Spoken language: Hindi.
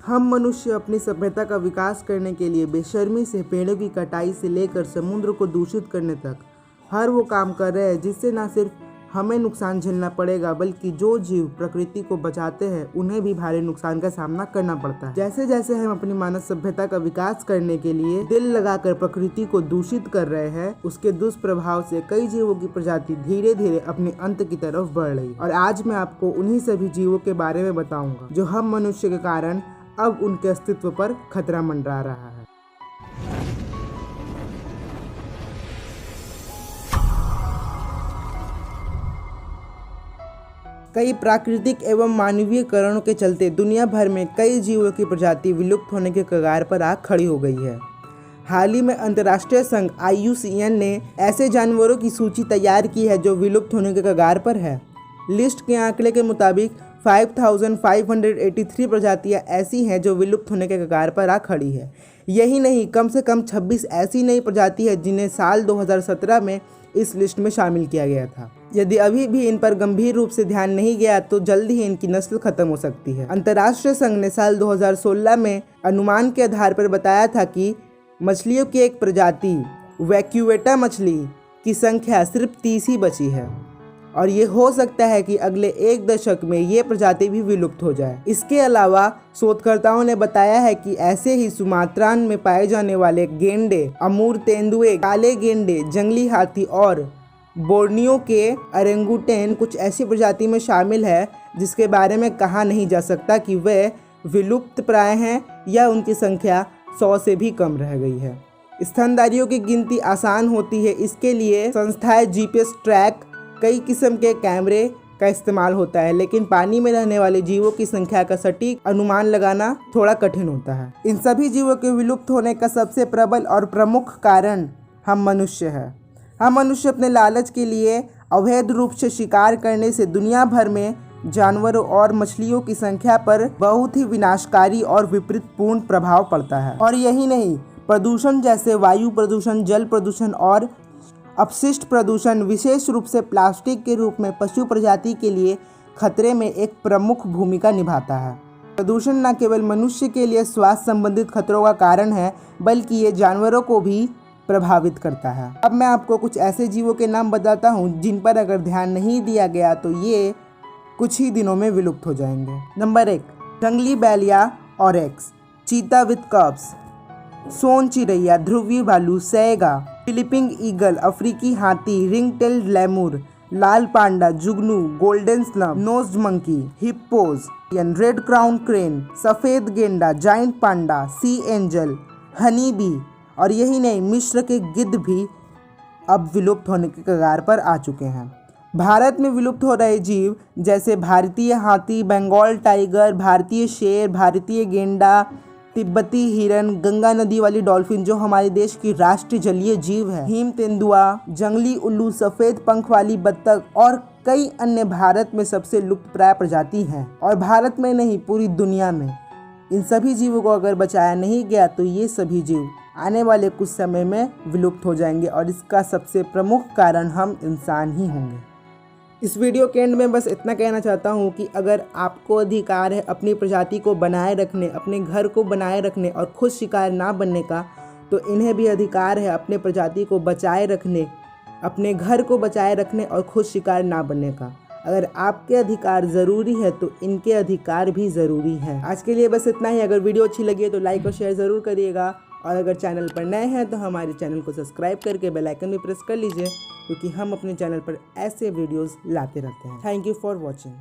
हम मनुष्य अपनी सभ्यता का विकास करने के लिए बेशर्मी से पेड़ों की कटाई से लेकर समुद्र को दूषित करने तक हर वो काम कर रहे हैं जिससे न सिर्फ हमें नुकसान झेलना पड़ेगा बल्कि जो जीव प्रकृति को बचाते हैं उन्हें भी भारी नुकसान का सामना करना पड़ता है। जैसे जैसे हम अपनी मानव सभ्यता का विकास करने के लिए दिल लगाकर प्रकृति को दूषित कर रहे हैं, उसके दुष्प्रभाव से कई जीवों की प्रजाति धीरे धीरे अपने अंत की तरफ बढ़ रही। और आज मैं आपको उन्हीं सभी जीवों के बारे में बताऊंगा जो हम मनुष्य के कारण अब उनके अस्तित्व पर खतरा मंडरा रहा है। कई प्राकृतिक एवं मानवीय कारणों के चलते दुनिया भर में कई जीवों की प्रजाति विलुप्त होने के कगार पर आ खड़ी हो गई है। हाल ही में अंतर्राष्ट्रीय संघ IUCN ने ऐसे जानवरों की सूची तैयार की है जो विलुप्त होने के कगार पर है। लिस्ट के आंकड़े के मुताबिक 5583 प्रजातियां ऐसी हैं जो विलुप्त होने के कगार पर आ खड़ी है। यही नहीं, कम से कम 26 ऐसी नई प्रजाति है जिन्हें साल 2017 में इस लिस्ट में शामिल किया गया था। यदि अभी भी इन पर गंभीर रूप से ध्यान नहीं गया तो जल्द ही इनकी नस्ल खत्म हो सकती है। अंतर्राष्ट्रीय संघ ने साल 2016 में अनुमान के आधार पर बताया था कि मछलियों की एक प्रजाति वैक्यूएटा मछली की संख्या सिर्फ 30 ही बची है और ये हो सकता है कि अगले 1 दशक में ये प्रजाति भी विलुप्त हो जाए। इसके अलावा शोधकर्ताओं ने बताया है कि ऐसे ही सुमात्रान में पाए जाने वाले गेंडे, अमूर तेंदुए, काले गेंडे, जंगली हाथी और बोर्नियो के ओरंगुटेन कुछ ऐसी प्रजाति में शामिल है जिसके बारे में कहा नहीं जा सकता कि वे विलुप्त प्राय हैं या उनकी संख्या 100 से भी कम रह गई है। स्तनधारियों की गिनती आसान होती है, इसके लिए संस्थाएं GPS ट्रैक, कई किस्म के कैमरे का इस्तेमाल होता है, लेकिन पानी में रहने वाले जीवों की संख्या का सटीक अनुमान लगाना थोड़ा कठिन होता है। इन सभी जीवों के विलुप्त होने का सबसे प्रबल और प्रमुख कारण हम मनुष्य हैं। हम मनुष्य अपने लालच के लिए अवैध रूप से शिकार करने से दुनिया भर में जानवरों और मछलियों की संख्या पर बहुत ही विनाशकारी और विपरीतपूर्ण प्रभाव पड़ता है। और यही नहीं, प्रदूषण जैसे वायु प्रदूषण, जल प्रदूषण और अपशिष्ट प्रदूषण विशेष रूप से प्लास्टिक के रूप में पशु प्रजाति के लिए खतरे में एक प्रमुख भूमिका निभाता है। प्रदूषण न केवल मनुष्य के लिए स्वास्थ्य संबंधित खतरों का कारण है बल्कि ये जानवरों को भी प्रभावित करता है। अब मैं आपको कुछ ऐसे जीवों के नाम बताता हूँ जिन पर अगर ध्यान नहीं दिया गया तो ये कुछ ही दिनों में विलुप्त हो जाएंगे। नंबर 1, जंगली बैल या ऑरेक्स, चीता विद कब्स, सोन चिड़ैया, ध्रुवीय भालू, सैगा, फिलीपीन ईगल, अफ्रीकी हाथी, रिंग टेल्ड लेमूर, लाल पांडा, जुगनू, गोल्डन स्लम, nosed monkey, hippos, red crown crane, सफेद गेंडा, giant panda, sea angel, honey bee और यही नहीं, मिस्र के गिद्ध भी अब विलुप्त होने के कगार पर आ चुके हैं। भारत में विलुप्त हो रहे जीव जैसे भारतीय हाथी, बंगाल टाइगर, भारतीय शेर, भारतीय गेंडा, तिब्बती हिरन, गंगा नदी वाली डॉल्फिन जो हमारे देश की राष्ट्रीय जलीय जीव है, हिम तेंदुआ, जंगली उल्लू, सफेद पंख वाली बत्तख और कई अन्य भारत में सबसे लुप्तप्राय प्रजाति हैं। और भारत में नहीं, पूरी दुनिया में इन सभी जीवों को अगर बचाया नहीं गया तो ये सभी जीव आने वाले कुछ समय में विलुप्त हो जाएंगे और इसका सबसे प्रमुख कारण हम इंसान ही होंगे। इस वीडियो के एंड में बस इतना कहना चाहता हूँ कि अगर आपको अधिकार है अपनी प्रजाति को बनाए रखने, अपने घर को बनाए रखने और खुद शिकार ना बनने का, तो इन्हें भी अधिकार है अपने प्रजाति को बचाए रखने, अपने घर को बचाए रखने और खुद शिकार ना बनने का। अगर आपके अधिकार ज़रूरी है तो इनके अधिकार भी ज़रूरी हैं। आज के लिए बस इतना ही। अगर वीडियो अच्छी लगी है तो लाइक और शेयर ज़रूर करिएगा और अगर चैनल पर नए हैं तो हमारे चैनल को सब्सक्राइब करके बेल आइकन भी प्रेस कर लीजिए क्योंकि हम अपने चैनल पर ऐसे वीडियोस लाते रहते हैं। Thank you for watching.